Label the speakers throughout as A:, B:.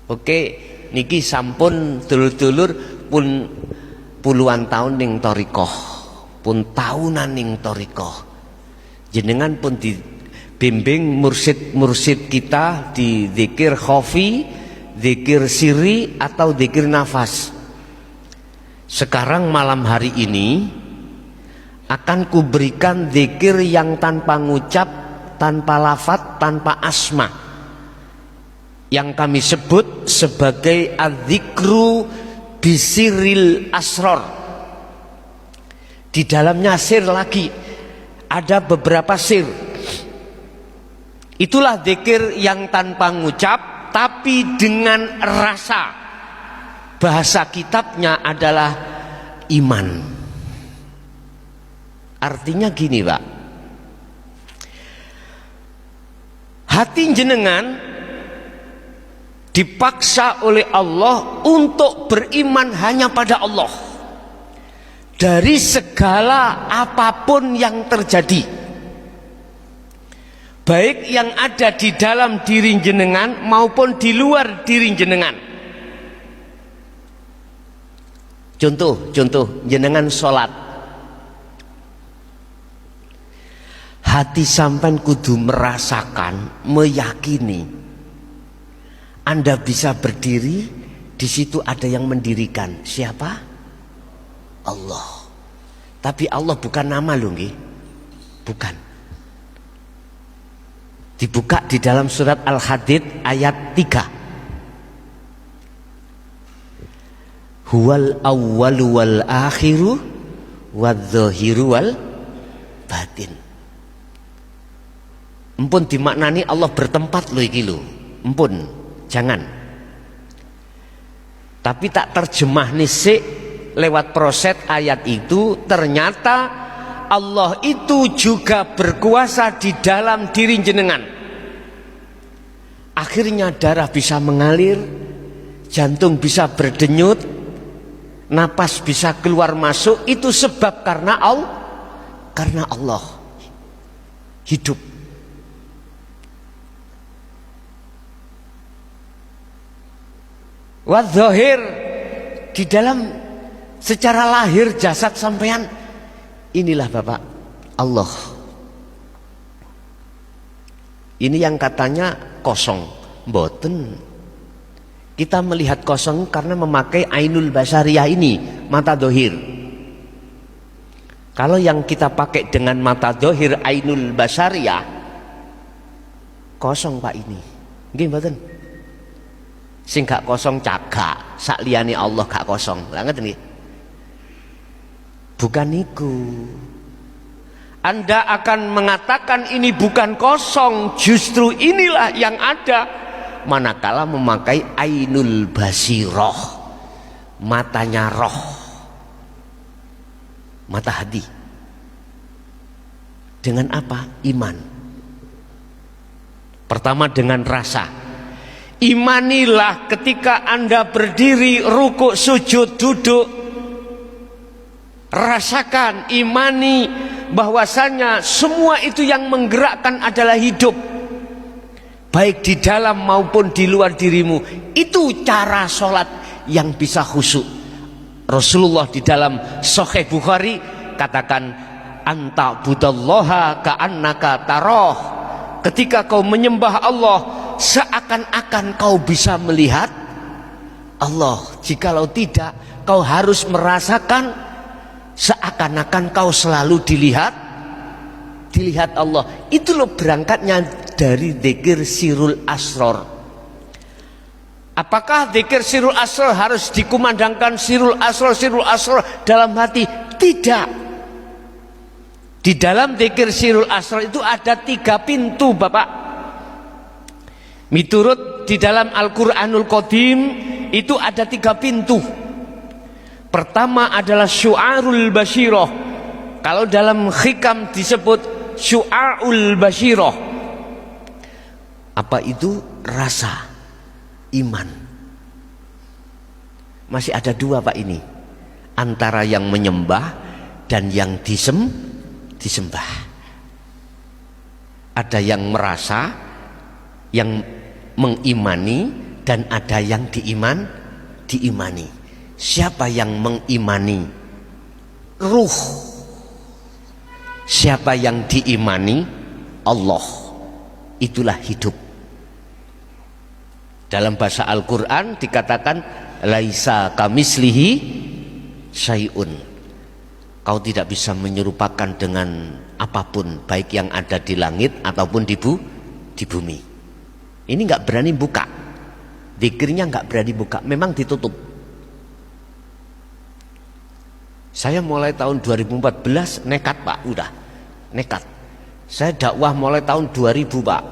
A: Oke, niki sampun dulur-dulur pun puluhan tahun ning thariqah, pun tahunan ning thariqah. Jenengan pun dibimbing mursid-mursid kita di zikir khafi, zikir sirri atau zikir nafas. Sekarang malam hari ini akan kuberikan zikir yang tanpa ngucap, tanpa lafaz, tanpa asma, yang kami sebut sebagai adzikru bisiril asror. Di dalamnya sir lagi, ada beberapa sir. Itulah zikir yang tanpa ngucap tapi dengan rasa. Bahasa kitabnya adalah iman. Artinya gini, Pak, hati jenengan dipaksa oleh Allah untuk beriman hanya pada Allah dari segala apapun yang terjadi, baik yang ada di dalam diri jenengan maupun di luar diri jenengan. Contoh jenengan sholat, hati sampean kudu merasakan, meyakini Anda bisa berdiri, di situ ada yang mendirikan. Siapa? Allah. Tapi Allah bukan nama loh, nggih. Bukan. Dibuka di dalam surat Al-Hadid ayat 3. Huwal awwalu wal akhiru wadz-dzahiru wal batin. Empun dimaknani Allah bertempat loh iki lho. Empun, jangan. Tapi tak terjemah nisik lewat proses ayat itu, ternyata Allah itu juga berkuasa di dalam diri jenengan. Akhirnya darah bisa mengalir, jantung bisa berdenyut, napas bisa keluar masuk. Itu sebab karena Allah hidup. Wadzohir, di dalam secara lahir jasad sampean, inilah Bapak Allah. Ini yang katanya kosong, mboten. Kita melihat kosong karena memakai ainul basariyah ini, mata dohir. Kalau yang kita pakai dengan mata dohir ainul basariyah, kosong Pak ini. Nggih mboten? Sing gak kosong cagak, sak liyane Allah gak kosong. Lah ngeten nggih. Bukan niku. Anda akan mengatakan ini bukan kosong, justru inilah yang ada manakala memakai ainul basiroh, matanya roh, mata hati. Dengan apa? Iman. Pertama dengan rasa. Imanilah ketika Anda berdiri, rukuk, sujud, duduk. Rasakan, imani bahwasanya semua itu yang menggerakkan adalah hidup, baik di dalam maupun di luar dirimu. Itu cara sholat yang bisa khusyuk. Rasulullah di dalam Sahih Bukhari katakan, anta budallaha ka'annaka taroh. Ketika kau menyembah Allah, seakan-akan kau bisa melihat Allah. Jikalau tidak, kau harus merasakan seakan-akan kau selalu dilihat Allah. Itu loh berangkatnya dari zikir sirul asror. Apakah zikir sirul asror harus dikumandangkan sirul asror dalam hati? Tidak. Di dalam zikir sirul asror itu ada 3 pintu Bapak. Miturut di dalam Al-Quranul Qadim itu ada 3 pintu. Pertama adalah syu'arul basyiroh. Kalau dalam hikam disebut syu'arul basyiroh. Apa itu? Rasa iman. Masih ada 2 Pak ini, antara yang menyembah dan yang disembah. Ada yang merasa, yang mengimani, dan ada yang diimani. Siapa yang mengimani ruh? Siapa yang diimani Allah? Itulah hidup. Dalam bahasa Al-Quran dikatakan laisa kamislihi syai'un. Kau tidak bisa menyerupakan dengan apapun, baik yang ada di langit ataupun di bumi. Ini nggak berani buka, zikirnya nggak berani buka, memang ditutup. Saya mulai tahun 2014 nekat Pak, udah nekat. Saya dakwah mulai tahun 2000 Pak,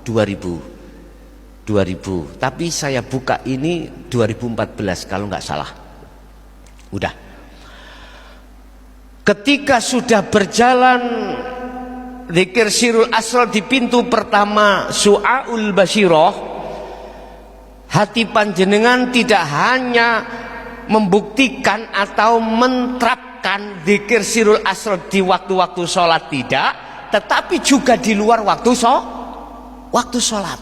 A: 2000. Tapi saya buka ini 2014 kalau nggak salah. Udah. Ketika sudah berjalan zikir sirul asrar di pintu pertama Su'aul Basyirah, hati panjenengan tidak hanya membuktikan atau menerapkan zikir sirul asrar di waktu-waktu sholat, tidak, tetapi juga di luar waktu sholat.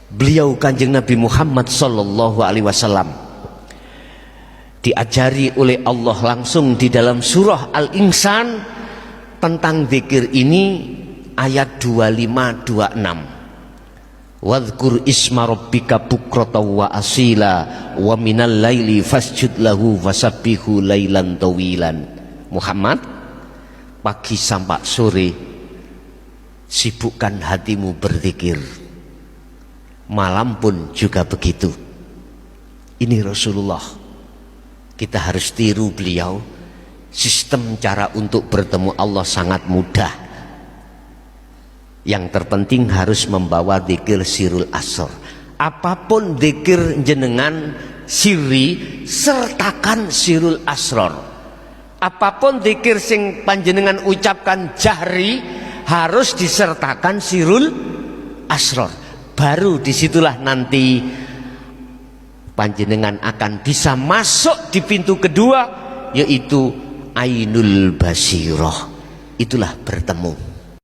A: Beliau Kanjeng Nabi Muhammad sallallahu alaihi wasallam diajari oleh Allah langsung di dalam surah Al-Insan tentang zikir ini, ayat 25-26. Wadhkur isma rabbika bukratan wa asila wa minal laili fasjud lahu wasabbihu lailan tawilan. Muhammad, pagi sampai sore sibukkan hatimu berzikir, malam pun juga begitu. Ini Rasulullah, kita harus tiru beliau. Sistem cara untuk bertemu Allah sangat mudah. Yang terpenting harus membawa zikir sirul asr. Apapun zikir jenengan sirri, sertakan sirul asrar. Apapun zikir sing panjenengan ucapkan jahri, harus disertakan sirul asrar. Baru disitulah nanti panjenengan akan bisa masuk di pintu kedua, yaitu Ainul Basyirah. Itulah bertemu.